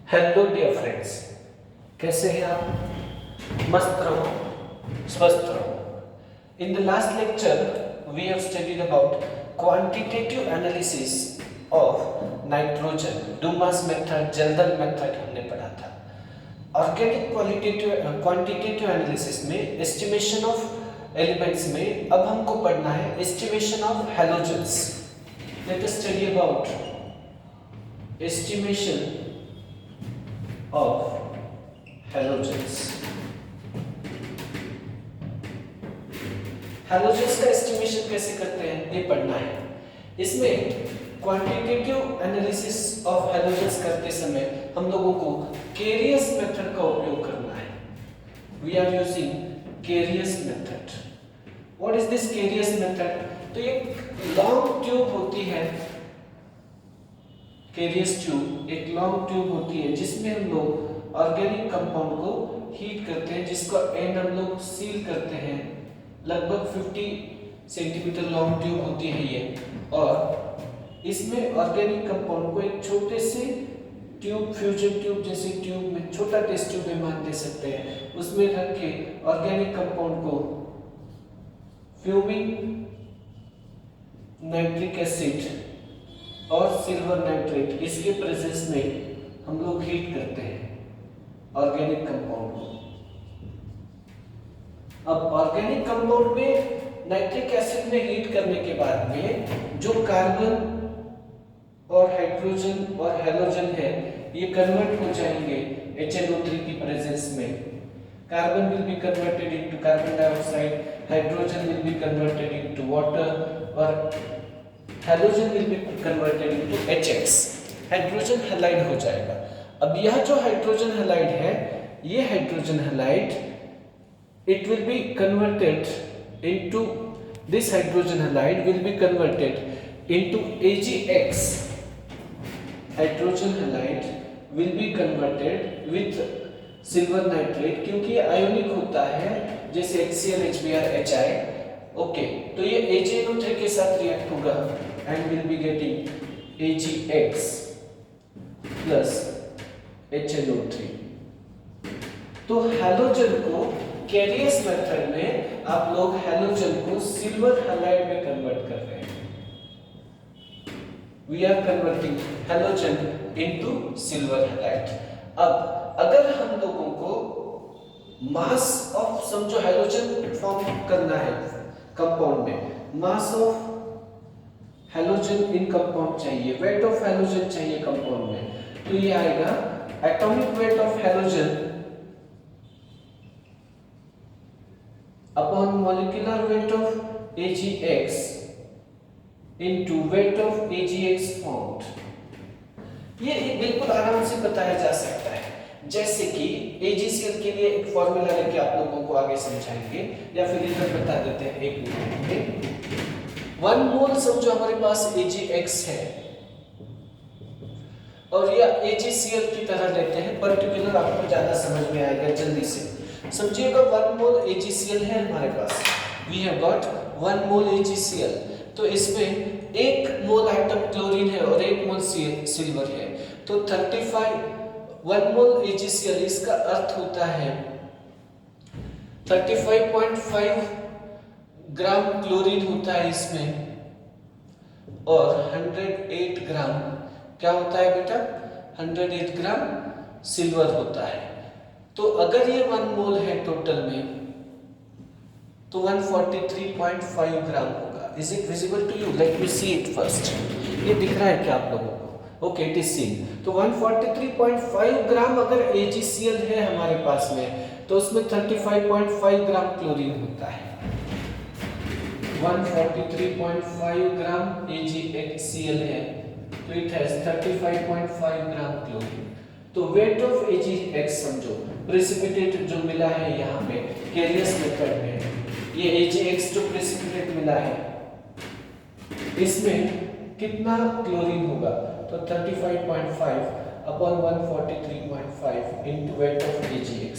Hello dear friends, कैसे हैं आप? मस्त रहो, स्वस्थ रहो। In the last lecture we have studied about quantitative analysis of nitrogen, Dumas method, Kjeldahl method हमने पढ़ा था। ऑर्गेनिक क्वांटिटेटिव एनालिसिस में एस्टिमेशन ऑफ एलिमेंट्स में अब हमको पढ़ना है estimation of halogens. Let us study about estimation of halogens. Halogens का एस्टिमेशन कैसे करते हैं ये पढ़ना है। इसमें क्वांटिटेटिव एनालिसिस ऑफ हैलोजेंस करते समय हम लोगों को केरियस मेथड का उपयोग करना है। We are using Carius method. What is this Carius method? तो ये लॉन्ग ट्यूब होती है, केरियस ट्यूब एक लॉन्ग ट्यूब होती है जिसमें हम लोग ऑर्गेनिक कंपाउंड को हीट करते हैं, जिसका एंड हम लोग सील करते हैं। लगभग 50 सेंटीमीटर लॉन्ग ट्यूब होती है ये, और इसमें ऑर्गेनिक कंपाउंड को एक छोटे से ट्यूब, फ्यूजन ट्यूब जैसे ट्यूब में, छोटा टेस्ट ट्यूब में मान दे सकते हैं, उसमें रख के ऑर्गेनिक कंपाउंड को फ्यूमिंग नाइट्रिक एसिड और सिल्वर नाइट्रेट इसके प्रेजेंस में हम लोग हीट करते हैं ऑर्गेनिक कंपाउंड को। अब ऑर्गेनिक कंपाउंड में नाइट्रिक एसिड में हीट करने के बाद में जो कार्बन और हाइड्रोजन और हैलोजन है ये कन्वर्ट हो जाएंगे HNO3 की प्रेजेंस में। Carbon will be converted into carbon dioxide, hydrogen will be converted into water और hydrogen will be converted into HX। Hydrogen halide हो जाएगा। अब यह जो हाइड्रोजन हैलाइड है, ये hydrogen halide it will be converted into, this hydrogen halide will be converted into AgX। Hydrogen halide will be converted with silver nitrate, क्योंकि ये ionic होता है जैसे HCl, HBr, HI। ओके, तो ये AgNO3 के साथ रिएक्ट होगा and will be getting AgX plus HNO3। तो हैलोजन को कैरियस मेथड में आप लोग हैलोजन को सिल्वर हैलाइड में कन्वर्ट कर रहे हैं। We are converting halogen into silver halide। अब अगर हम लोगों को मास ऑफ, समझो हैलोजन फॉर्म करना है कंपाउंड में, मास ऑफ हैलोजन इन कंपाउंड चाहिए, वेट ऑफ हैलोजन चाहिए कंपाउंड में, तो ये आएगा atomic weight of halogen upon molecular weight of AgX into weight of AgX found. ये बिल्कुल आराम से बताया जा सकता है, जैसे कि AgCl के लिए एक फॉर्मूला लेके आप लोगों को आगे समझाएंगे, या फिर इधर बता देते हैं एक मिनट में। 1 मोल समझो हमारे पास AgX है और या AgCl की तरह लेते हैं, पर्टिकुलर आपको ज्यादा समझ में आएगा जल्दी से। समझिएगा 1 मोल AgCl है हमारे पास, we have got 1 mole AgCl। तो इसमें 1 मोल एटम क्लोरीन है और 1 मोल सिल्वर है, तो 1 मोल AgCl, इसका अर्थ होता है 35.5 ग्राम क्लोरीन होता है इसमें, और 108 ग्राम क्या होता है बेटा? 108 ग्राम सिल्वर होता है। तो अगर ये 1 मोल है टोटल में, तो 143.5 ग्राम होगा। Is it visible to you? Let me see it first. ये दिख रहा है क्या आप लोगों को? Okay, it is seen. तो 143.5 ग्राम अगर AgCl है हमारे पास में, तो उसमें 35.5 ग्राम क्लोरीन होता है। 143.5 ग्राम AgCl है, तो इट हैज 35.5 ग्राम क्लोरीन। तो वेट ऑफ AgX समझो, प्रेसिपिटेट जो मिला है यहाँ पे कैरियस मेथड में, ये AgX जो प्रेसिपिटेट मिला है, इसमें कितना क्लोरीन होगा? तो 35.5 upon 143.5 into weight of AgX।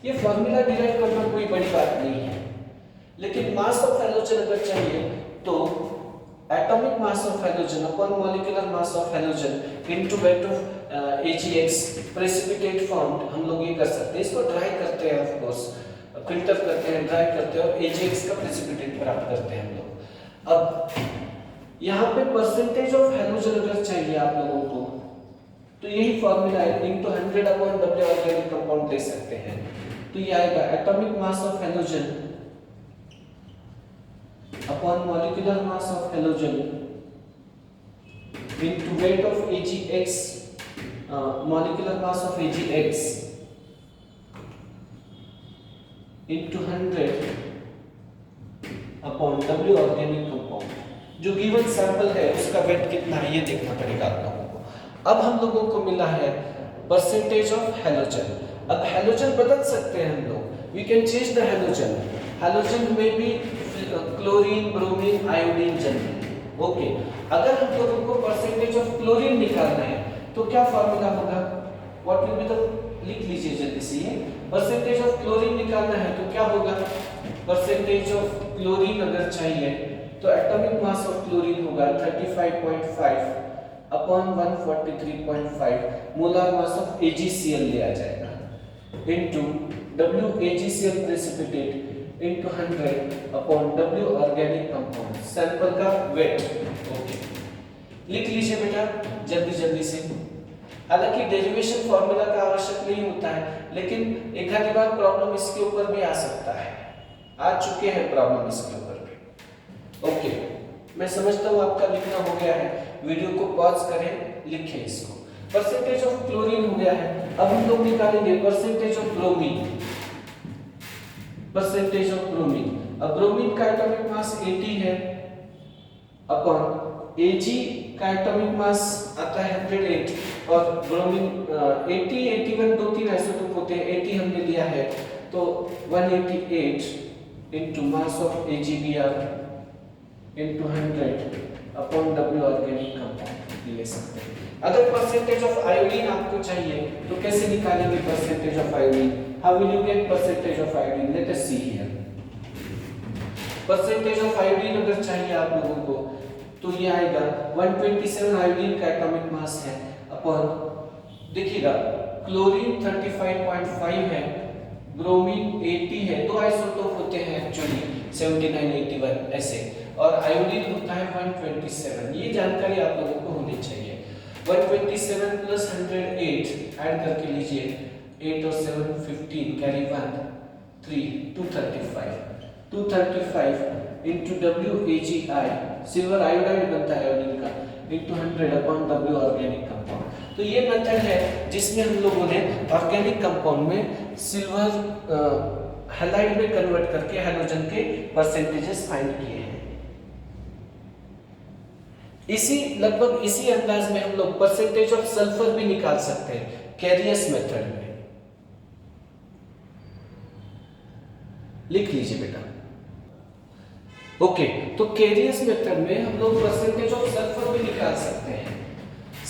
ये फॉर्मूला डिराइव करना कोई बड़ी बात नहीं है, लेकिन मास ऑफ हैलोजन अगर चाहिए तो atomic mass of halogen upon molecular mass of halogen into weight of AgX precipitate form हम लोग ये कर सकते हैं, इसको ड्राई करते हैं, ऑफ कोर्स फिल्टर करते हैं, ड्राई करते हैं और AgX का प्रेसिपिटेट प्राप्त करते हैं हम लोग। अब यहाँ पे परसेंटेज ऑफ हैलोजन अगर चाहिए आप लोगों को तो यही फॉर्मूला है, into 100 upon W organic compound दे सकते हैं। तो ये आएगा atomic mass of halogen upon molecular mass of halogen into weight of AgX, molecular mass of AgX into 100 upon W organic compound। जो गिवन सैंपल है उसका वेट कितना है ये देखना पड़ेगा आप लोगों को। अब हम लोगों को मिला है परसेंटेज ऑफ हैलोजन। अब हैलोजन बदल सकते हैं हम लोग, we can change the halogen. Halogen में भी chlorine, bromine, iodine general. Okay, अगर हम लोगों को परसेंटेज ऑफ क्लोरीन निकालना है तो क्या फार्मूला होगा, व्हाट विल बी द, लिख लीजिए जल्दी से, ये परसेंटेज ऑफ क्लोरीन निकालना है तो क्या होगा, परसेंटेज ऑफ क्लोरीन अगर चाहिए तो एटॉमिक मास ऑफ क्लोरीन होगा 35.5 upon 143.5, molar mass of AgCl लिया जाएगा into WAgCl precipitate into 100 upon W organic compound, sample का वेट। ओके, लिख लीजिए बेटा जल्दी जल्दी से। हालांकि डेरिवेशन फॉर्मूला का आवश्यक नहीं होता है, लेकिन एक आधी बार प्रॉब्लम इसके ऊपर भी आ सकता है, आ चुके हैं प्रॉब्लम इसके ऊपर भी। ओके, मैं समझता हूँ आपका लिखना हो गया है, वीडियो को पॉज करें, लिखें इसको। परसेंटेज ऑफ क्लोरीन हो गया है, अब हम लोग निकालेंगे percentage of bromine. Percentage of bromine, अब ब्रोमीन का एटॉमिक मास 80 है अपॉन Ag का एटॉमिक मास आता है 108 और ब्रोमीन 80 81 दो तीन आइसोटोप होते हैं, 80 हमने लिया है तो 188 into mass of AgBr into 100 upon W organic compound ले सकते हैं। अगर परसेंटेज ऑफ आयोडीन आपको चाहिए तो कैसे निकालेंगे percentage of iodine, how will you get percentage of iodine, let us see here। Percentage of iodine अगर चाहिए आप लोगों को तो ये आएगा 127 आयोडीन का एटॉमिक मास है अपॉन, देखिएगा क्लोरीन 35.5 है, ब्रोमीन 80 है, दो आइसोटोप होते हैं एक्चुअली 79 81 ऐसे, और आयोडीन होता है 127। ये जानकारी आप लोगों को होनी चाहिए। 127 प्लस 108 ऐड करके लीजिए, 8 और 7 15, carry 1 3, 235 into WAgI, silver iodide बनता है आयोडीन का, into 100 upon W organic compound. तो ये मेथड है जिसमें हम लोगों ने ऑर्गेनिक कंपाउंड में सिल्वर हैलाइड में कन्वर्ट करके हैलोजन के परसेंटेजेस फाइंड किए हैं। इसी लगभग इसी अंदाज में हम लोग परसेंटेज ऑफ सल्फर भी निकाल सकते हैं कैरियस मेथड में। लिख लीजिए बेटा। ओके, तो कैरियस मेथड में हम लोग परसेंटेज ऑफ सल्फर भी निकाल सकते हैं।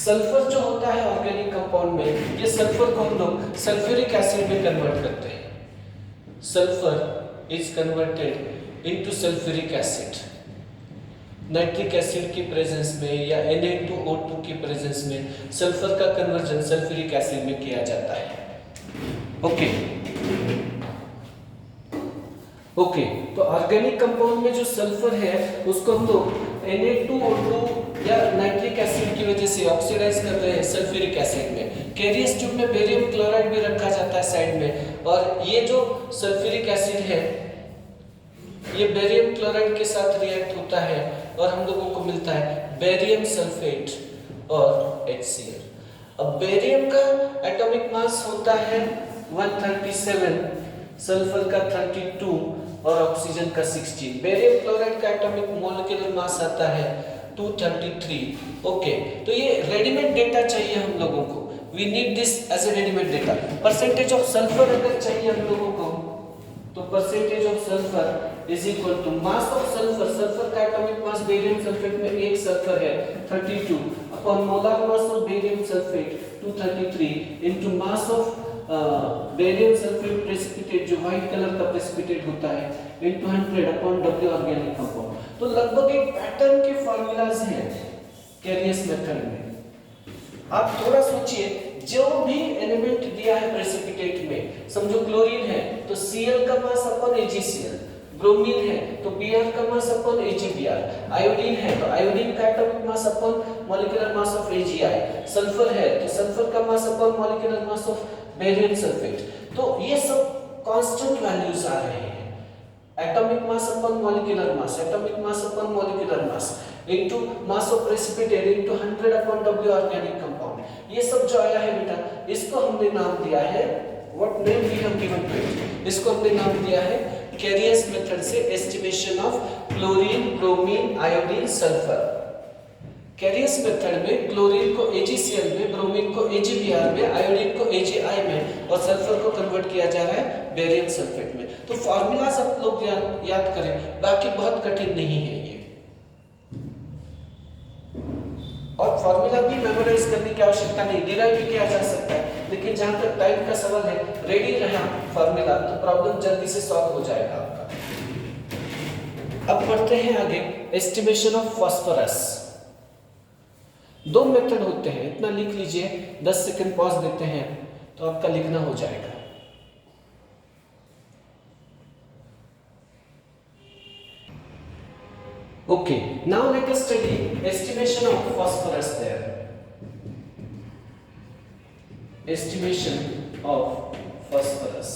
सल्फर जो होता है ऑर्गेनिक कंपाउंड में, ये सल्फर को हम लोग सल्फ्यूरिक एसिड में कन्वर्ट करते हैं। Sulphur is converted into sulphuric acid nitric acid की प्रेजेंस में या Na2O2 की प्रेजेंस में सल्फर का कन्वर्जन सल्फ्यूरिक एसिड में किया जाता है। ओके, तो ऑर्गेनिक कंपाउंड में जो सल्फर है उसको हम लोग Na2O2 या नाइट्रिक एसिड की वजह से ऑक्सीडाइज कर रहे हैं सल्फ्यूरिक एसिड में। कैरियस ट्यूब में बेरियम क्लोराइड भी रखा जाता है साइड में, और ये जो सल्फ्यूरिक एसिड है ये बेरियम क्लोराइड के साथ रिएक्ट होता है और हम लोगों को मिलता है बेरियम सल्फेट और HCl। अब बेरियम का एटॉमिक मास होता है 137, सल्फर का 32 और ऑक्सीजन का 16। बेरियम क्लोराइड का एटॉमिक मॉलिक्यूलर मास आता है 233। ओके, तो ये रेडीमेड डेटा चाहिए हम लोगों को, we need this as a readymade data. Percentage of sulphur अगर चाहिए हम लोगों को तो percentage of sulphur is equal to mass of sulphur, sulphur का एटॉमिक मास बेरियम सल्फेट में एक सल्फर है 32 upon molar mass of barium sulphate 233 into mass of barium sulphate precipitate जो व्हाइट कलर का प्रेसिपिटेट होता है into 100 upon W organic compound. तो लगभग एक पैटर्न के फार्मूलाज हैं कैरियस मेथड में। आप थोड़ा सोचिए, जो भी एलिमेंट दिया है प्रेसिपिटेट में, समझो क्लोरीन है तो Cl का मास अपन AgCl, ब्रोमीन है तो Br का मास अपन AgBr, आयोडीन है तो आयोडीन का atomic mass upon molecular mass of AgI, sulphur है तो सल्फर का mass upon molecular mass of barium sulphate. तो ये सब कांस्टेंट वैल्यूज आ रहे हैं। Atomic mass upon molecular mass, atomic mass upon molecular mass into mass of precipitate into 100 upon W organic compound, ये सब जो आया है बेटा, इसको हमने नाम दिया है, what name we have given to it, इसको हमने नाम दिया है कैरियस मेथड से estimation of chlorine, bromine, iodine, sulphur. Carius method में क्लोरीन को AgCl में, ब्रोमीन को AgBr में, आयोडीन को AgI में और सल्फर को कन्वर्ट किया जा रहा है बेरियम सल्फेट में। तो फार्मूला सब लोग याद करें, बाकी बहुत कठिन नहीं है ये, और फार्मूला भी मेमोराइज करने की आवश्यकता नहीं, डिराइव भी किया जा सकता है, लेकिन जहां तक टाइम का सवाल है, रेडी रहा फार्मूला तो प्रॉब्लम जल्दी से सॉल्व हो जाएगा आपका। अब बढ़ते हैं आगे, एस्टिमेशन ऑफ फास्फोरस। दो मेथड होते हैं, इतना लिख लीजिए, 10 सेकंड पॉज देते हैं तो आपका लिखना हो जाएगा। Okay, now let us study estimation of phosphorus there. Estimation of phosphorus.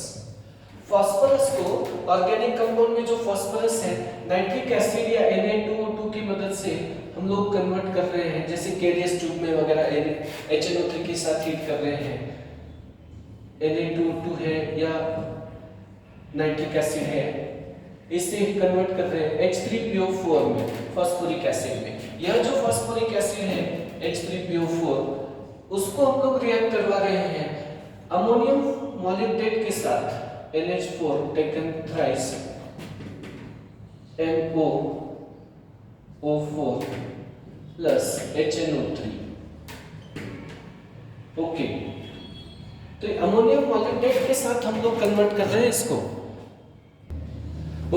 Phosphorus को ऑर्गेनिक कंपाउंड में जो फास्फोरस है, नाइट्रिक एसिड या Na2O2 की मदद से हम लोग कन्वर्ट कर रहे हैं, जैसे केरियस ट्यूब में वगैरह HNO3 के साथ हीट कर रहे हैं, Na2O2 है या नाइट्रिक एसिड है, इससे कन्वर्ट कर रहे हैं H3PO4 में, फास्फोरिक एसिड में। यह जो फास्फोरिक एसिड है H3PO4, उसको हम लोग रिएक्ट करवा रहे हैं अमोनियम मॉलिब्डेट के साथ, NH4 taken thrice MoO4 plus HNO3। Okay, तो अमोनियम मॉलिब्डेट के साथ हम लोग कन्वर्ट कर रहे हैं इसको।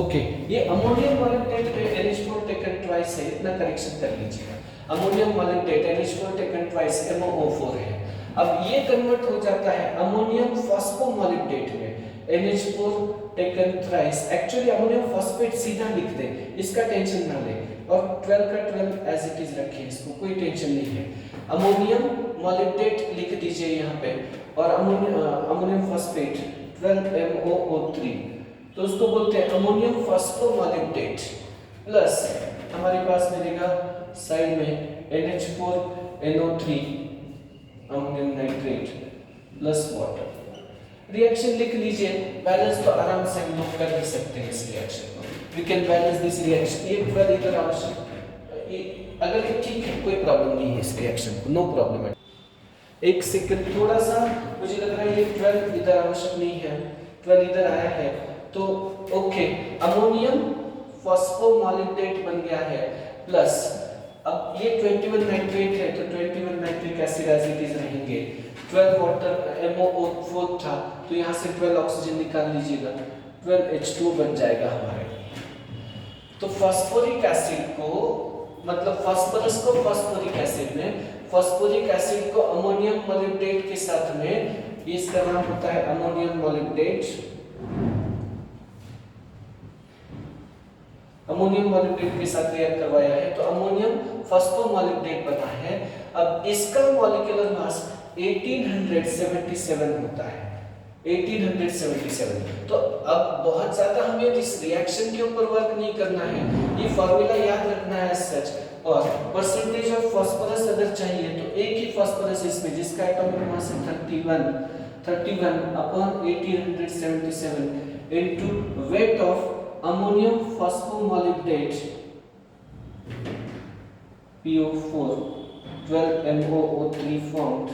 ओके, ये अमोनियम मॉलिब्डेट में NH4 टेकन ट्वाइस है, इतना करेक्शन कर लीजिएगा। Ammonium मॉलिब्डेट NH4 taken twice MoO4 है। अब ये कन्वर्ट हो जाता है अमोनियम फॉस्फोमॉलिब्डेट में, NH4 taken thrice. Actually ammonium phosphate सीधा लिख दें, इसका टेंशन ना लें, और 12 का 12 एज इट इज रखें, इसको कोई टेंशन नहीं है। अमोनियम मॉलिब्डेट लिख दीजिए यहाँ पे, और अमोनियम फॉस्फेट 12MoO3, तो उसको बोलते हैं अमोनियम फॉस्फोमॉलिब्डेट, प्लस हमारे पास मिलेगा साइड में NH4NO3 ammonium nitrate plus water. Reaction लिख लीजिए, बैलेंस तो आराम से हम लोग कर ही सकते हैं इस रिएक्शन को, we can balance this reaction. ये 12 इधर आवश्यक, अगर ये ठीक है कोई प्रॉब्लम नहीं है इस रिएक्शन को, नो प्रॉब्लम है। एक सेकंड, थोड़ा सा मुझे लग रहा है ये 12 इधर आवश्यक नहीं है, 12 इधर आया है तो ओके, अमोनियम फॉस्फोमॉलिब्डेट बन गया है, प्लस अब ये 21 नाइट्रेट है तो 21 nitric acid as it is रहेंगे, 12 वाटर MoO4 था तो यहाँ से 12 ऑक्सीजन निकाल लीजिएगा, 12 H2 बन जाएगा हमारे। तो फास्फोरिक एसिड को, मतलब फास्फोरस को फास्फोरिक एसिड में, फास्फोरिक एसिड को अमोनियम मॉलिब्डेट के साथ में, इसका नाम होता है अमोनियम मॉलिब्डेट, अमोनियम मॉलिब्डेट के साथ रिएक्ट करवाया है तो अमोनियम फॉस्फोमॉलिब्डेट बना है। अब इसका मॉलिक्यूलर मास 1877 होता है, 1877। तो अब बहुत ज्यादा हमें इस रिएक्शन के ऊपर वर्क नहीं करना है, ये फार्मूला याद रखना है सच। और परसेंटेज ऑफ फास्फोरस अगर चाहिए तो एक ही फास्फोरस इसमें जिसका एटॉमिक मास है 31 upon 1877 into weight of ammonium phosphomolybdate PO4 12MoO3 formed,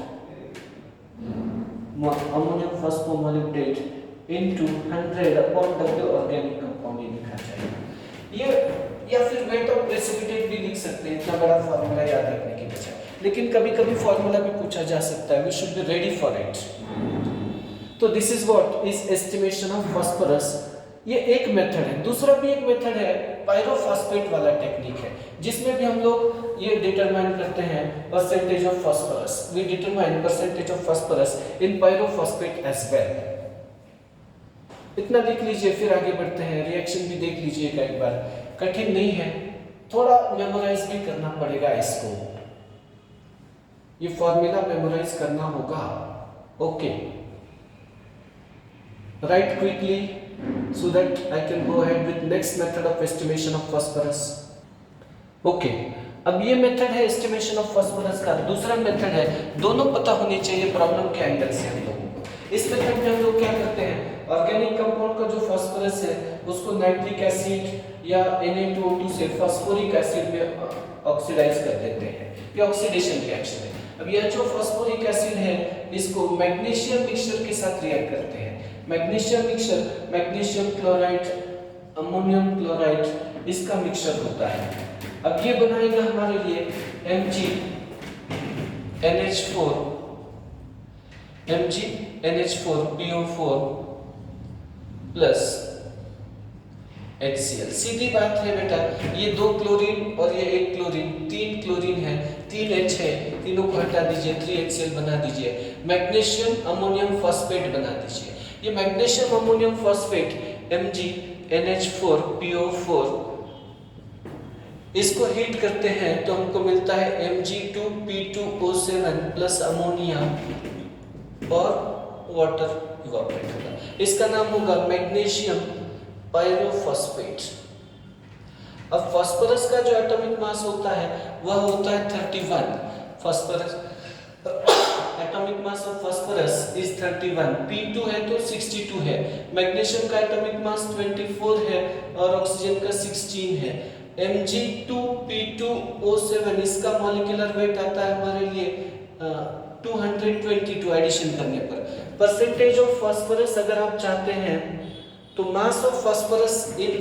ammonium phosphomolybdate into 100 upon W organic compound, ये लिखा जाएगा। ये या फिर वेट ऑफ प्रेसिपिटेट भी लिख सकते हैं, इतना बड़ा फार्मूला याद रखने के बजाय, लेकिन कभी-कभी फार्मूला भी पूछा जा सकता है, we should be ready for it. तो this is what is estimation of phosphorus ये एक मेथड है। दूसरा भी एक मेथड है, पायरोफॉस्फेट वाला टेक्निक है, जिसमें भी हम लोग ये डिटरमाइन करते हैं percentage of phosphorus. We determine percentage of phosphorus in pyrophosphate as well. इतना लिख लीजिए, फिर आगे बढ़ते हैं। रिएक्शन भी देख लीजिएगा एक बार, कठिन नहीं है, थोड़ा मेमोराइज भी करना पड़ेगा इसको, ये फॉर्मूला मेमोराइज करना होगा। Okay, right quickly so that I can go ahead with next method of estimation of phosphorus. Okay, अब ये मेथड है एस्टिमेशन ऑफ फास्फोरस का। दूसरा मेथड है, दोनों पता होनी चाहिए प्रॉब्लम के एंगल से हम लोगों को। इस मेथड में हम लोग क्या करते हैं, ऑर्गेनिक कंपाउंड का जो फास्फोरस है उसको नाइट्रिक एसिड या Na2O2 से फास्फोरिक एसिड में ऑक्सीडाइज कर देते हैं। ये ऑक्सीडेशन रिएक्शन है। अब यह जो फास्फोरिक एसिड है इसको मैग्नीशियम मिक्सचर के साथ रिएक्ट करते हैं। Magnesium mixture, magnesium chloride, ammonium chloride, इसका मिक्सचर होता है। अब ये बनाएगा हमारे लिए MgNH4PO4 प्लस HCl। सीधी बात है बेटा, ये 2 क्लोरीन और ये 1 क्लोरीन, 3 क्लोरीन है, 3 H है, तीनों को हटा दीजिए, 3HCl बना दीजिए, मैग्नीशियम अमोनियम फॉस्फेट बना दीजिए। ये मैग्नीशियम अमोनियम फॉस्फेट MgNH4PO4, इसको हीट करते हैं तो हमको मिलता है Mg2P2O7 प्लस अमोनिया और वाटर इवापोरेट होगा। इसका नाम होगा मैग्नीशियम पायरोफॉस्फेट। अब फास्फोरस का जो एटॉमिक मास होता है वह होता है 31। Phosphorus atomic mass of phosphorus is 31, P2 है तो 62 है, मैग्नीशियम का एटॉमिक मास 24 है और ऑक्सीजन का 16 है। Mg2P2O7 इसका मॉलिक्यूलर वेट आता है हमारे लिए 222 एडिशन करने पर। परसेंटेज ऑफ फास्फोरस अगर आप चाहते हैं तो mass of phosphorus in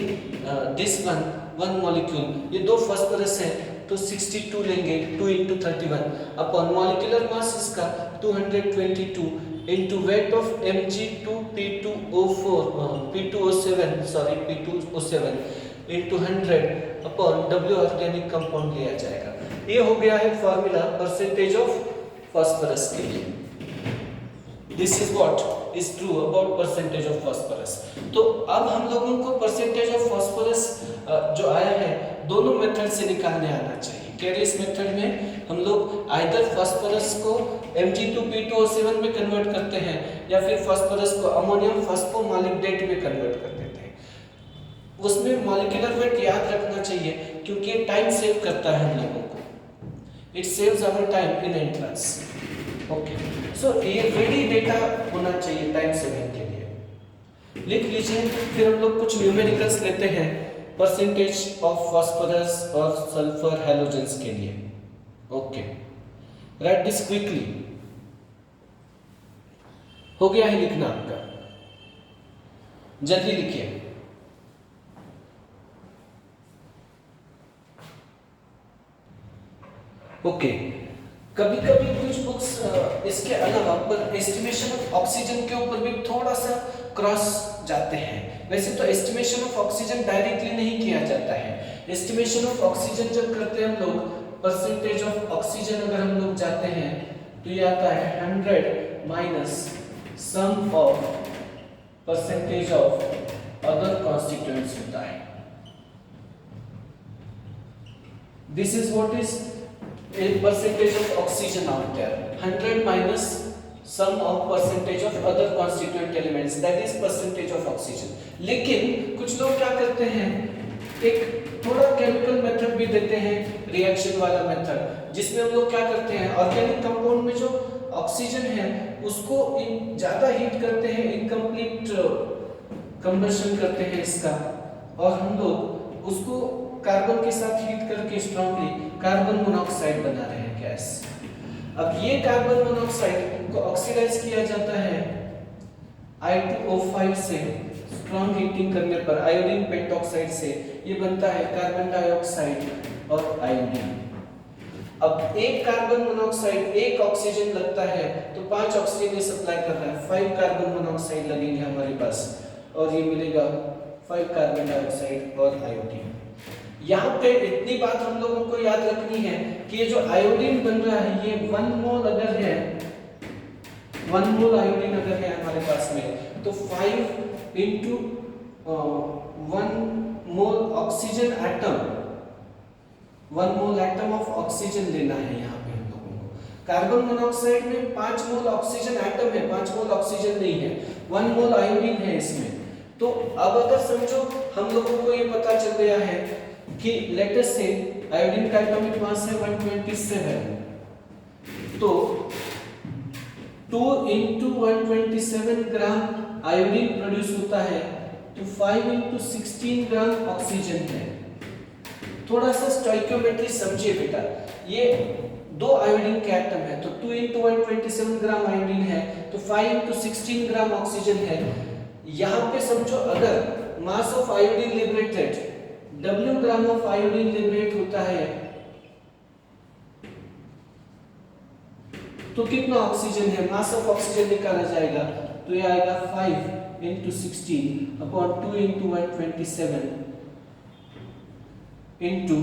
this one molecule, ये 2 फास्फोरस है तो 62 लेंगे, 2 into 31 अपॉन मॉलिक्यूलर मास इसका 222 into weight of P2O7 into 100 upon W organic compound लिया जाएगा। ये हो गया है फॉर्मूला परसेंटेज ऑफ फास्फोरस के लिए। This is what is true about percentage of phosphorus। तो अब हम लोगों को परसेंटेज ऑफ फास्फोरस जो आया है दोनों मेथड से निकालने आना चाहिए। कैरियस मेथड में हम लोग आइदर फास्फोरस को Mg2P2O7 में कन्वर्ट करते हैं या फिर फास्फोरस को अमोनियम फास्फोमालिक्डेट में कन्वर्ट कर देते हैं। उसमें मॉलिक्यूलर वेट याद रखना चाहिए क्योंकि ये टाइम सेव करता है हम लोगों को। It saves our time in entrance. Okay, so ये रेडी डेटा होना चाहिए टाइम सेविंग के लिए। लिख लीजिए, फिर हम लोग कुछ न्यूमेरिकल्स लेते हैं परसेंटेज ऑफ फास्फोरस और सल्फर हैलोजेंस के लिए। Okay, right this quickly. हो गया है लिखना आपका, जल्दी लिखिए। ओके, कभी कभी कुछ बुक्स इसके अलावा पर एस्टिमेशन ऑफ ऑक्सीजन के ऊपर भी थोड़ा सा क्रॉस जाते हैं। वैसे तो एस्टिमेशन ऑफ ऑक्सीजन डायरेक्टली नहीं किया जाता है। एस्टिमेशन ऑफ ऑक्सीजन जब करते हैं हम लोग, परसेंटेज ऑफ ऑक्सीजन अगर हम लोग जाते हैं तो ये आता है 100 minus sum of percentage of other constituents होता है। This is what is a percentage of oxygen out there, 100 minus sum of percentage of other constituent elements, that is percentage of oxygen। लेकिन कुछ लोग क्या करते हैं, एक थोड़ा केमिकल मेथड भी देते हैं, रिएक्शन वाला मेथड, जिसमें हम लोग क्या करते हैं ऑर्गेनिक कंपाउंड में जो ऑक्सीजन है उसको ज्यादा हीट करते हैं, इनकम्प्लीट कंबशन करते हैं इसका, और हम लोग उसको कार्बन के साथ हीट करके स्ट्रांगली कार्बन मोनोऑक्साइड बना रहे हैं गैस। अब ये कार्बन मोनोऑक्साइड को ऑक्सीडाइज किया जाता है I2O5 से, स्ट्रांग हीटिंग करने पर आयोडीन पेंटॉक्साइड से ये बनता है कार्बन डाइऑक्साइड और आयोडीन। अब एक कार्बन मोनोऑक्साइड, एक ऑक्सीजन लगता है तो 5 ऑक्सीजन ये सप्लाई कर रहा है, 5 कार्बन मोनोऑक्साइड लगेंगे हमारे पास और ये मिलेगा 5 कार्बन डाइऑक्साइड और आयोडीन। यहाँ पे इतनी बात हम लोगों को याद रखनी है कि ये जो आयोडीन बन रहा है ये 1 मोल अगर है, 1 मोल आयोडीन अगर है हमारे पास में, तो 5 into 1 mole oxygen atom, 1 mole atom of oxygen लेना है यहाँ पे हम लोगों को। कार्बन मोनोऑक्साइड में 5 मोल ऑक्सीजन एटम है, 5 मोल ऑक्सीजन नहीं है, 1 मोल आयोडीन है इसमें। तो अब अगर समझो हम लोगों को ये पता चल गया है कि लेट अस से आयोडीन का एटॉमिक मास है 127, तो 2 into 127 ग्राम आयोडीन प्रोड्यूस होता है, तो 5 into 16 ग्राम ऑक्सीजन है। थोड़ा सा स्टोइकियोमेट्री समझिए बेटा, ये 2 आयोडीन के एटम है, तो 2 into 127 ग्राम आयोडीन है, तो 5 into 16 ग्राम ऑक्सीजन है। यहाँ पे समझो अगर mass of iodine liberated W gram of iodine liberate होता है तो कितना ऑक्सीजन है, मास ऑफ ऑक्सीजन निकाला जाएगा, तो ये आएगा 5 into 16 upon 2 into 127 into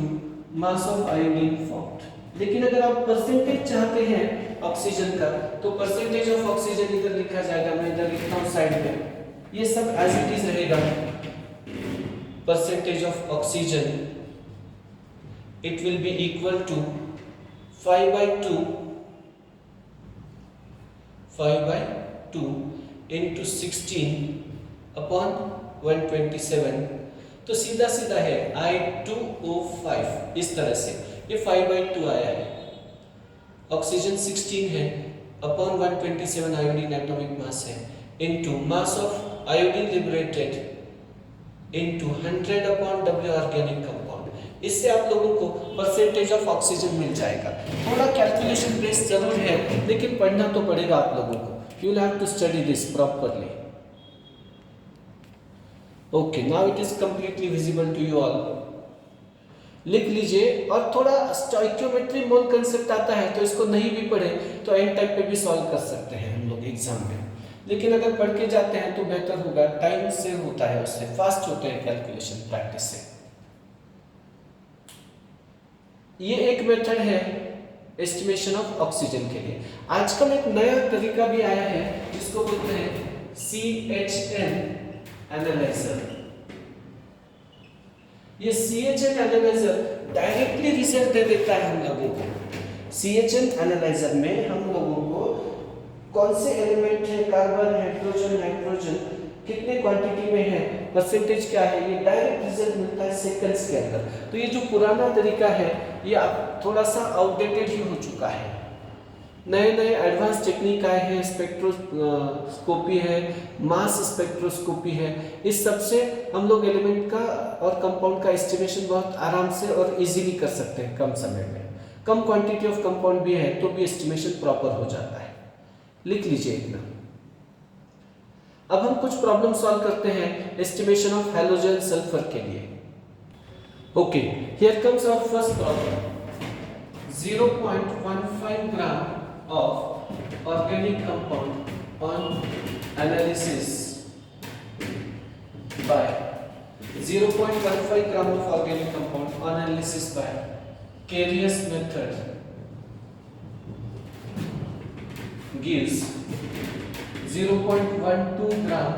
mass of iodine formed. लेकिन अगर आप परसेंटेज चाहते हैं ऑक्सीजन का, तो परसेंटेज ऑफ ऑक्सीजन इधर लिखा जाएगा, मैं इधर लिखता हूँ साइड में, ये सब एज इट इज रहेगा। Percentage of oxygen it will be equal to 5/2 into 16 upon 127, तो सीधा सीधा है I2O5 इस तरह से, ये 5/2 आया है। ऑक्सीजन 16 है अपॉन 127 आयोडीन एटॉमिक मास है into mass of iodine liberated into 100 upon W organic compound. इससे आप लोगों को परसेंटेज ऑफ ऑक्सीजन मिल जाएगा। थोड़ा कैलकुलेशन बेस जरूर है, लेकिन पढ़ना तो पड़ेगा आप लोगों को। You will have to study this properly. Okay, now it is completely visible to you all. लिख लीजिए, और थोड़ा स्टोइकियोमेट्री मोल कंसेप्ट आता है, तो इसको नहीं भी पढ़े तो एंड टाइम पे भी सॉल्व कर सकते हैं हम लोग एग्जाम में। लेकिन अगर पढ़ के जाते हैं तो बेहतर होगा, टाइम सेव होता है, उससे फास्ट होते हैं कैलकुलेशन प्रैक्टिस से। ये एक मेथड है एस्टिमेशन ऑफ ऑक्सीजन के लिए। आजकल एक नया तरीका भी आया है जिसको बोलते हैं CHN एनालाइजर। ये CHN एनालाइजर डायरेक्टली रिजल्ट दे देता है हम लोगों को। CHN एनालाइजर में हम लोगों को कौन से एलिमेंट है, कार्बन, हाइड्रोजन, नाइट्रोजन कितने क्वांटिटी में है, परसेंटेज क्या है, ये डायरेक्ट रिजल्ट मिलता है सेकंड्स के अंदर। तो ये जो पुराना तरीका है ये अब थोड़ा सा आउटडेटेड ही हो चुका है। नए नए एडवांस टेक्निक आए हैं, स्पेक्ट्रोस्कोपी है, मास स्पेक्ट्रोस्कोपी है। इस सब से हम लोग एलिमेंट का और कंपाउंड का एस्टिमेशन बहुत आराम से और इजीली कर सकते हैं कम समय में। कम क्वांटिटी ऑफ कंपाउंड भी है तो भी एस्टिमेशन प्रॉपर हो जाता है। लिख लीजिए एकदम। अब हम कुछ प्रॉब्लम सॉल्व करते हैं एस्टिमेशन ऑफ हैलोजन सल्फर के लिए। Okay, here comes our first problem. 0.15 gram of organic compound on analysis by 0.15 gram of organic compound on analysis by Carius method gives 0.12 gram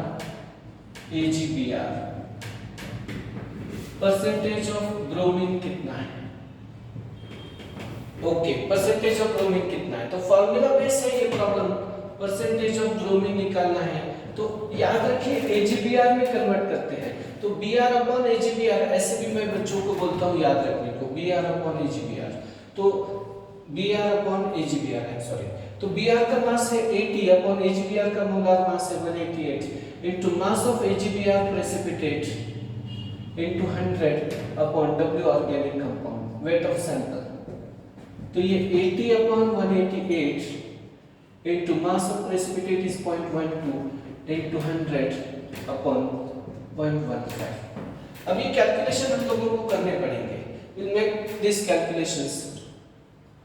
AgBr। Percentage of bromine कितना है? Okay, percentage of bromine कितना है? तो formula base है ये problem, percentage of bromine निकालना है। तो याद रखिए AgBr में कन्वर्ट करते हैं, तो Br अपॉन AgBr, ऐसे भी मैं बच्चों को बोलता हूँ याद रखने को, Br अपॉन AgBr। तो Br अपॉन AgBr है, सॉरी, तो Br का मास है 80 अपॉन AgBr का मोलार मास है 188 into mass of AgBr precipitate into 100 upon W organic compound, weight of sample. तो ये 80 upon 188 into mass of precipitate is 0.12 into 100 upon 0.15। अब ये कैलकुलेशन हम लोगों को करने पड़ेंगे। Will make this calculations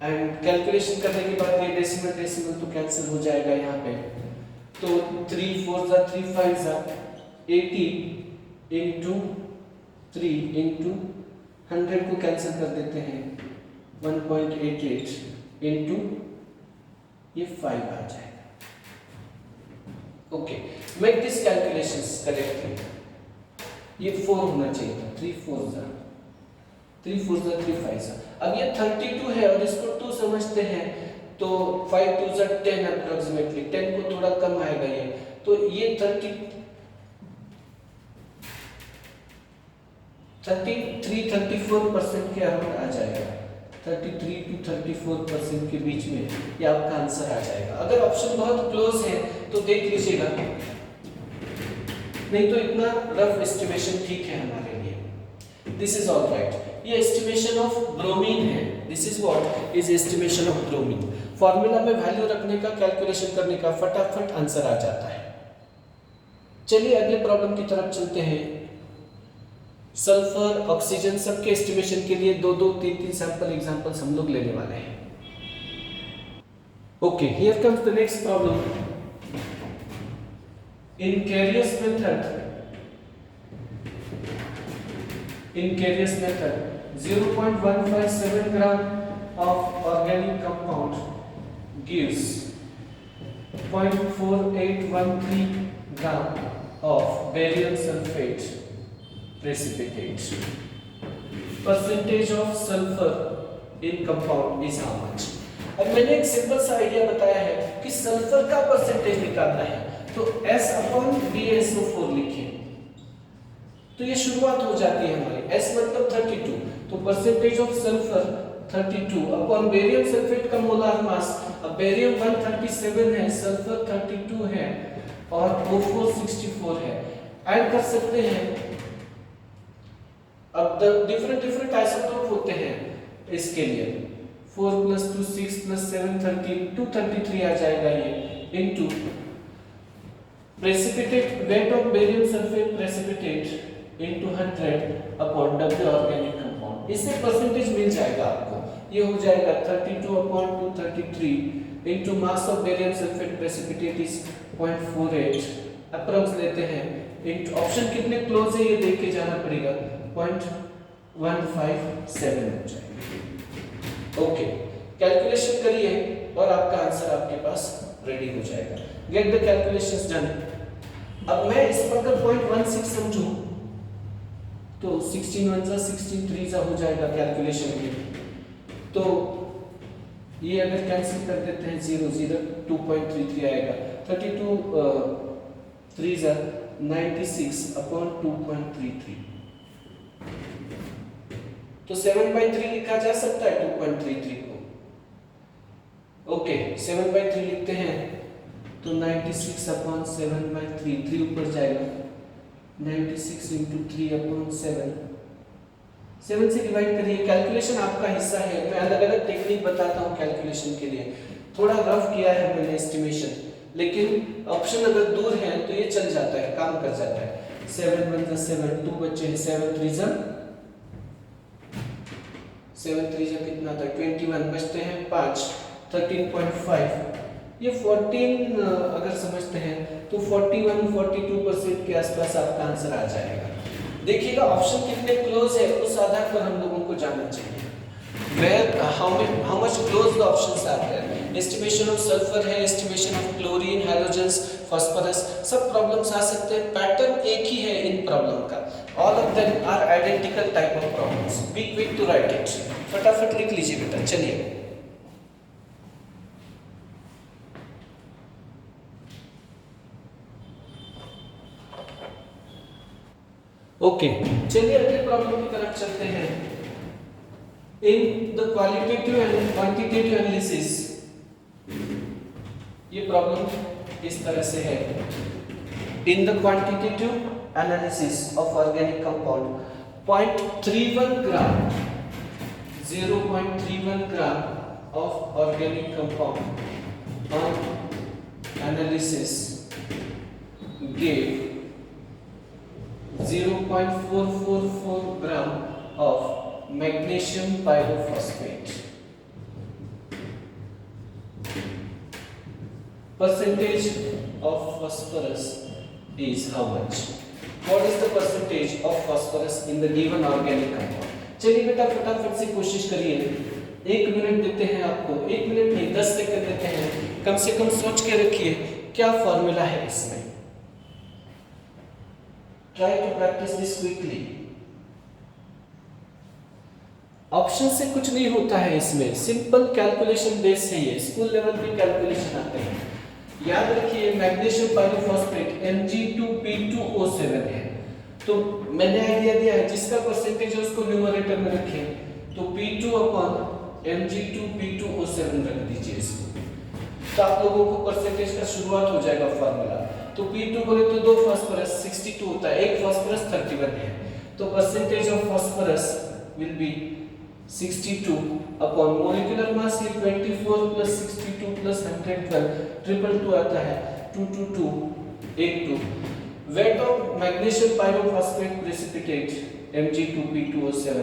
and calculation करने के बाद ये डेसिमल तो कैंसिल हो जाएगा यहाँ पे। तो 3 4 3 5 80 इंटू 3 इंटू 100 को कैंसिल कर देते हैं 1.88 इंटू ये 5 आ जाएगा। Okay, make this calculations correctly. ये 4 होना चाहिए था, 3 4 जा 3 4 जा 3 5 जा। अब ये 32 है और इसको 2 समझते हैं तो 5 2 जा 10 अप्रोक्सीमेटली, 10 को थोड़ा कम आएगा ये, तो ये 33-34% के अराउंड आ जाएगा। 33 to 34% के बीच में ये आपका आंसर आ जाएगा। अगर ऑप्शन बहुत क्लोज है तो देख लीजिएगा, नहीं तो इतना रफ एस्टिमेशन ठीक है हमारे लिए। This is all right. ये एस्टिमेशन ऑफ ब्रोमीन है। This is what is estimation of bromine. Formula में वैल्यू रखने का, कैलकुलेशन करने का, फटाफट आंसर आ जाता है। चलिए अगले प्रॉब्लम की तरफ चलते हैं। सल्फर, ऑक्सीजन सबके एस्टिमेशन के लिए 2 2 3 3 सैंपल एग्जांपल्स हम लोग लेने वाले हैं। Okay, here comes the next problem. In Carius method 0.157 gram of organic compound gives 0.4813 gram of barium sulphate precipitate. Percentage of sulfur in compound is how much? अब मैंने एक सिंपल सा आइडिया बताया है कि सल्फर का परसेंटेज निकालना है, तो S/BaSO4 लिखिए, तो ये शुरुआत हो जाती है हमारी। S मतलब 32, तो percentage of sulphur 32 upon barium sulphate का मोलार मास। अब बेरियम 137 है, सल्फर 32 है और O4 64 है। ऐड कर सकते हैं। अब डिफरेंट आइसोटोप होते हैं इसके लिए। 4 + 2 6 + 7 13 233 आ जाएगा ये, into precipitate weight of barium sulphate precipitate into 100 upon W organic compound. इससे परसेंटेज मिल जाएगा आपको। ये हो जाएगा 32 upon 233 into mass of barium sulphate precipitate is 0.48 approx लेते हैं। इनटू ऑप्शन कितने क्लोज है ये देख के जाना पड़ेगा, 0.157 हो जाएगा। ओके, कैलकुलेशन करिए और आपका आंसर आपके पास रेडी हो जाएगा। Get the calculations done. अब मैं इस पर अगर 0.16 समझूं तो 16 1 जा 16 3 जा हो जाएगा कैलकुलेशन में। तो ये अगर कैंसिल कर देते हैं 0 0 2.33 आएगा। 32 3 जा 96 अपॉन 2.33, तो 7/3 लिखा जा सकता है 2.33 को। ओके, 7/3 लिखते हैं तो 96 अपॉन 7/3, 3 ऊपर जाएगा, 96 इंटू 3 अपॉन 7, 7 से डिवाइड करिए। कैलकुलेशन आपका हिस्सा है, मैं अलग अलग टेक्निक बताता हूँ कैलकुलेशन के लिए। थोड़ा रफ किया है मैंने एस्टिमेशन, लेकिन ऑप्शन अगर दूर है तो ये चल जाता है, काम कर जाता है। 7 1 जा 7, 2 बच्चे हैं, 7 3 जा 7 3 जा कितना था 21, बचते हैं 5, 13.5। ये 14 अगर समझते हैं तो 41-42% के आसपास आपका आंसर आ जाएगा। देखिएगा ऑप्शन कितने क्लोज है उस आधार पर हम लोगों को जानना चाहिए। Where how much close the options are there. Estimation of sulfur है, estimation of chlorine, halogens, phosphorus, सब प्रॉब्लम्स आ सकते हैं। पैटर्न एक ही है इन प्रॉब्लम का। All of them are identical type of problems. Be quick to write it. फटाफट लिख लीजिए बेटा, चलिए। ओके, चलिए अगले प्रॉब्लम की तरफ चलते हैं। In the qualitative and quantitative analysis, ये प्रॉब्लम इस तरह से है। In the quantitative analysis of organic compound, 0.31 gram, 0.31 gram of organic compound on analysis gave 0.444 gram of magnesium pyrophosphate. Percentage of phosphorus is how much? What is the percentage of phosphorus in the given organic compound? चलिए बेटा फटाफट से कोशिश करिए, 1 minute देते हैं आपको, 1 minute नहीं 10 सेकंड देते हैं, कम से कम सोच के रखिए क्या फॉर्मूला है इसमें। Try to practice this quickly. Option से कुछ नहीं होता है इसमें, सिंपल कैलकुलेशन बेस है ये, स्कूल लेवल पे कैलकुलेशन आते हैं। याद रखिए मैग्नीशियम पायरोफॉस्फेट Mg2P2O7 है, तो मैंने आइडिया दिया है जिसका परसेंटेज है उसको न्यूमरेटर में रखें, तो P2 अपॉन Mg2P2O7 रख दीजिए इसको, तो आप लोगों को परसेंटेज का शुरुआत हो जाएगा फॉर्मूला। तो P2 बोले तो 2 फास्फोरस 62 होता है, 1 फास्फोरस 31 है, तो percentage of phosphorus will be 62 upon molecular mass ये 24 प्लस 62 प्लस 112 ट्रिपल 2 आता है 22282। Weight of magnesium pyrophosphate precipitate Mg2P2O7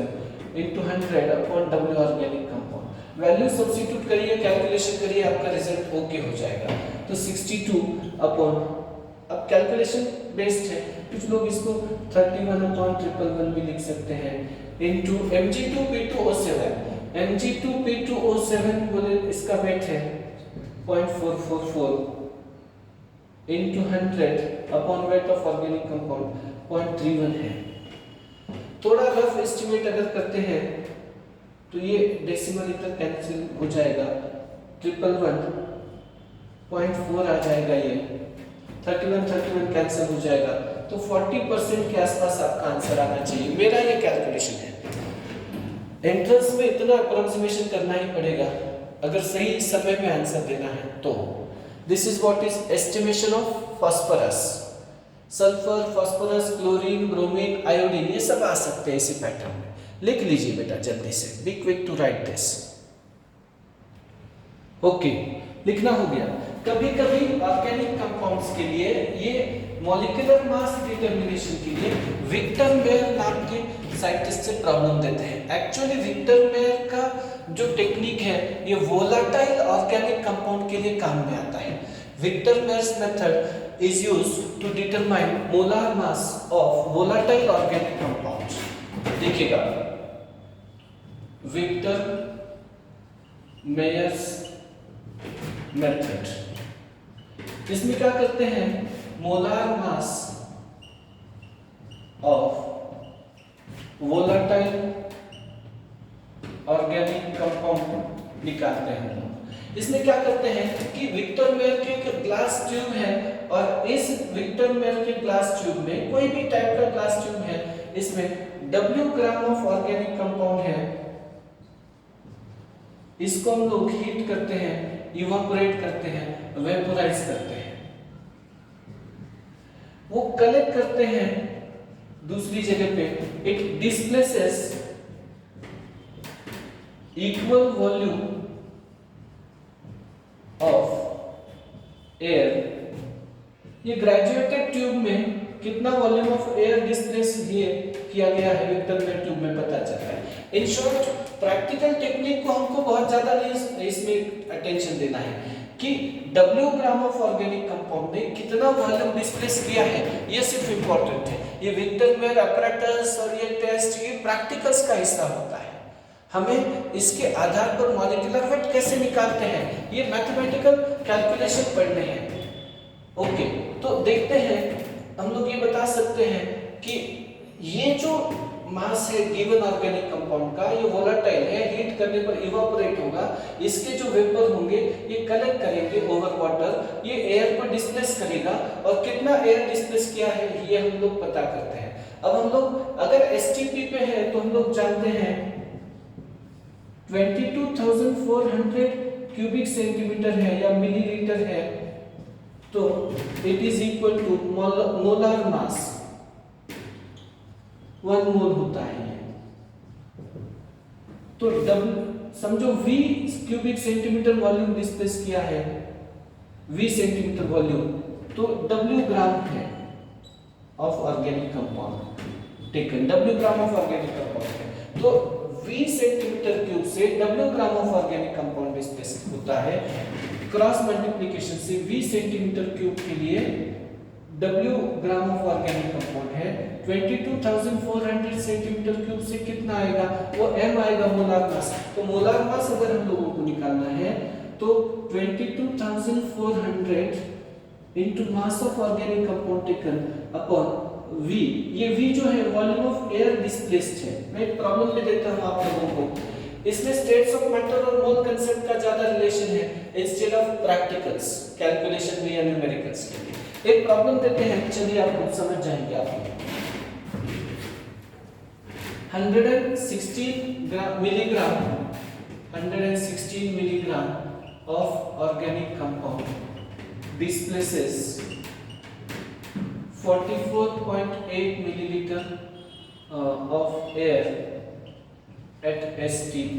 into 100 upon W organic compound. Value substitute करिए, कैलकुलेशन करिए, आपका रिजल्ट ओके हो जाएगा। तो 62 अपॉन, अब कैलकुलेशन बेस्ड है, कुछ लोग इसको 31 अपॉन 111 भी लिख सकते हैं, into Mg2P2O7। Mg2P2O7 बोले इसका वेट है 0.444 into 100 upon weight of organic compound 0.31 है। थोड़ा रफ एस्टिमेट अगर करते हैं तो ये डेसिमल इधर कैंसिल हो जाएगा, 111 0.4 आ जाएगा, ये 31 कैंसिल हो जाएगा, तो 40% के आसपास आपका आंसर आना चाहिए, मेरा ये कैलकुलेशन है। एंट्रेंस में इतना अप्रोक्सीमेशन करना ही पड़ेगा अगर सही समय में आंसर देना है तो। This is what is estimation of phosphorus, sulphur, phosphorus, chlorine, bromine, iodine, ये सब आ सकते हैं इसी पैटर्न में। लिख लीजिए बेटा जल्दी से, be quick to write this. Okay, लिखना हो गया। कभी कभी ऑर्गेनिक कंपाउंड्स के लिए ये मॉलिक्यूलर मास डिटरमिनेशन के लिए विक्टर मेयर नाम के साइंटिस्ट से प्रॉब्लम देते हैं। एक्चुअली विक्टर मेयर का जो टेक्निक है ये वोलाटाइल ऑर्गेनिक कंपाउंड के लिए काम में आता है। Victor Meyer's method is used to determine molar mass of volatile organic compounds. देखिएगा, विक्टर मेयर्स मेथड, इसमें क्या करते हैं, molar mass of volatile organic compound निकालते हैं हम। इसमें क्या करते हैं कि विक्टर मेयर के एक ग्लास ट्यूब है और इस विक्टर मेयर के ग्लास ट्यूब में, कोई भी टाइप का ग्लास ट्यूब है, इसमें W gram of organic compound है, इसको हम लोग हीट करते हैं, इवापोरेट करते हैं, वेपोराइज करते हैं, वो कलेक्ट करते हैं दूसरी जगह पे, it displaces equal volume of air. ये ग्रेजुएटेड ट्यूब में कितना वॉल्यूम ऑफ एयर डिस्प्लेस किया गया है विक्टर मेयर ट्यूब में पता चलता है। इन शॉर्ट, प्रैक्टिकल टेक्निक को हमको बहुत ज्यादा नहीं इसमें अटेंशन देना है कि W gram of organic compound ने कितना वॉल्यूम डिस्प्लेस किया है, ये सिर्फ इंपॉर्टेंट है। ये विक्टर मेयर अपैरेटस और ये टेस्ट, ये प्रैक्टिकल्स का हिस्सा होता है। हमें इसके आधार पर मॉलिक्यूलर वेट कैसे निकालते हैं, ये मैथमेटिकल कैलकुलेशन पढ़ने हैं। ओके, तो देखते हैं, हम लोग ये बता सकते हैं कि ये जो मास है गिवन ऑर्गेनिक कंपाउंड का, ये वोलेटाइल है, हीट करने पर इवापोरेट होगा, इसके जो वेपर होंगे ये कलेक्ट करेंगे ओवर वाटर, ये एयर को डिस्प्लेस करेगा, और कितना एयर डिस्प्लेस किया है ये हम लोग पता करते हैं। अब हम लोग अगर एसटीपी पे है तो हम लोग जानते हैं 22,400 क्यूबिक सेंटीमीटर है या मिलीलीटर है, तो it is equal to molar mass 1 mole होता है ये। तो समझो V cubic centimetre volume displace किया है, V सेंटीमीटर वॉल्यूम, तो W ग्राम है of organic compound taken, W gram of organic compound है, तो V सेंटीमीटर क्यूब से W gram of organic compound displace होता है। क्रॉस मल्टीप्लिकेशन से V सेंटीमीटर क्यूब के लिए W gram of organic compound है, 22,400 सेंटीमीटर क्यूब से कितना आएगा, वो m आएगा मोलार मास। तो मोलार मास अगर हम लोगों को निकालना है तो 22,400 into mass of organic compound taken upon V, ये V जो है वॉल्यूम ऑफ एयर डिस्प्लेस्ड है। मैं एक प्रॉब्लम में देता हूँ आप लोगों को, इसमें स्टेट्स ऑफ मैटर और मोल कंसेप्ट का ज्यादा रिलेशन है इंस्टेड ऑफ प्रैक्टिकल्स कैलकुलेशन में या न्यूमेरिकल्स के लिए। एक प्रॉब्लम देते हैं, चलिए आप खुद समझ जाएंगे। आप 116 milligram of organic compound displaces 44.8 milliliter of air at STP.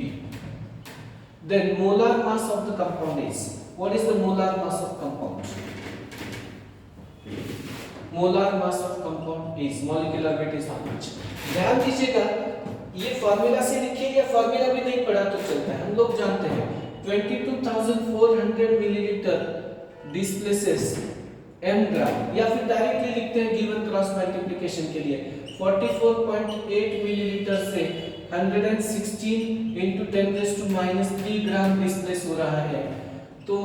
Then molar mass of the compound is, what is the molar mass of compound? Molar mass of compound is, molecular weight is how much? ध्यान दीजिएगा, ये formula से लिखिए या formula भी नहीं पढ़ा तो चलता है, हम लोग जानते हैं 22,400 मिलीलीटर डिस्प्लेसेस m ग्राम, या फिर डायरेक्टली लिखते हैं गिवन क्रॉस मल्टीप्लिकेशन के लिए 44.8 मिलीलीटर से 116 into 10⁻³ ग्राम डिस्प्लेस हो रहा है। तो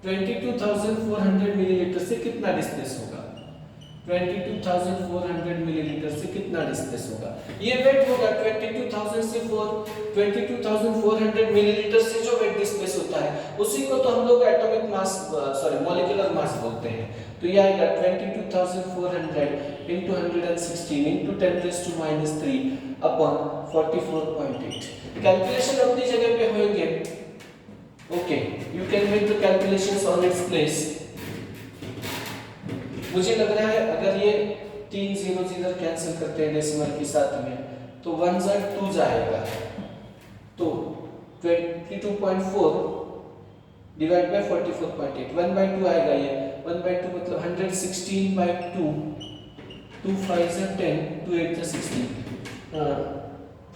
22,400 मिलीलीटर से कितना डिस्प्लेस होगा, 22,400 मिलीलीटर से कितना डिस्प्लेस होगा, ये वेट होगा 22,400 मिलीलीटर से जो वेट डिस्प्लेस होता है उसी को तो हम लोग एटॉमिक मास मॉलिक्यूलर मास बोलते हैं। तो ये आएगा 22,400 into 116 into 10⁻³ upon 44.8। कैलकुलेशन अपनी जगह पे होंगे, okay, you can make the calculations on its place. मुझे लग रहा है अगर ये 3 0 इधर कैंसिल करते हैं डेसिमल के साथ में तो 1 ज़ा 2 जाएगा, तो 22.4 डिवाइड बाय 44.8 1/2 आएगा। ये 1/2 मतलब 116/2, 2 5 ज़ा 10, 2 8 ज़ा 16,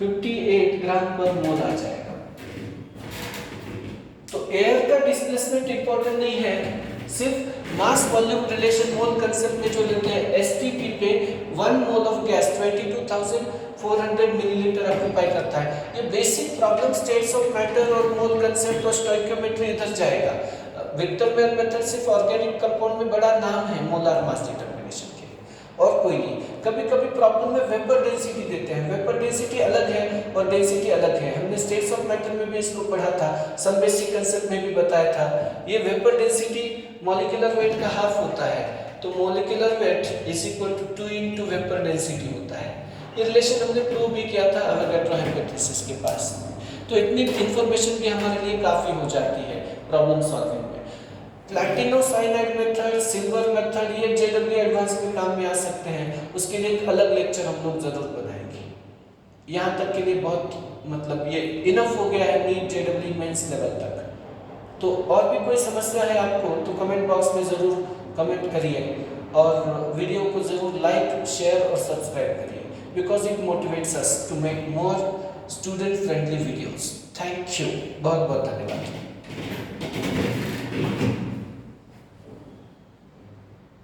58 ग्राम पर मोल आ जाएगा। तो एयर का डिस्प्लेसमेंट इंपॉर्टेंट नहीं है, सिर्फ मास वॉल्यूम रिलेशन मोल कंसेप्ट में जो लेते हैं एसटीपी पे 1 mole of gas 22,400 millilitre occupy करता है। ये basic problem states of matter और मोल कंसेप्ट और स्टोइकियोमेट्री इधर जाएगा। विक्टर मेल मेथड सिर्फ ऑर्गेनिक कंपाउंड में बड़ा नाम है मोलार मास डिटरमिनेशन के, और कोई नहीं। कभी कभी प्रॉब्लम में वेपर डेंसिटी देते हैं, वेपर डेंसिटी अलग है और डेंसिटी अलग है। हमने स्टेट्स ऑफ मैटर में भी इसको पढ़ा था, सम बेसिक कंसेप्ट में भी बताया था। ये वेपर डेंसिटी मॉलिक्यूलर वेट का हाफ होता है, तो molecular weight is equal to 2 into vapour density होता है। ये रिलेशन हमने प्रूव भी किया था अवोगाड्रो हाइपोथेसिस के पास। तो इतनी इंफॉर्मेशन भी हमारे लिए काफ़ी हो जाती है प्रॉब्लम सॉल्विंग में। प्लैटिनो साइनाइड मेथड, सिल्वर मेथड, ये जेडब्ल्यू एडवांस में काम में आ सकते हैं, उसके लिए एक अलग लेक्चर हम लोग जरूर बनाएंगे। यहाँ तक के लिए बहुत मतलब ये इनफ हो गया है नीट जेडब्ल्यू मेंस लेवल तक। तो और भी कोई समस्या है आपको तो कमेंट बॉक्स में ज़रूर कमेंट करिए, और वीडियो को ज़रूर लाइक, शेयर और सब्सक्राइब करिए, because it motivates us to make more student friendly videos. Thank you, बहुत बहुत धन्यवाद।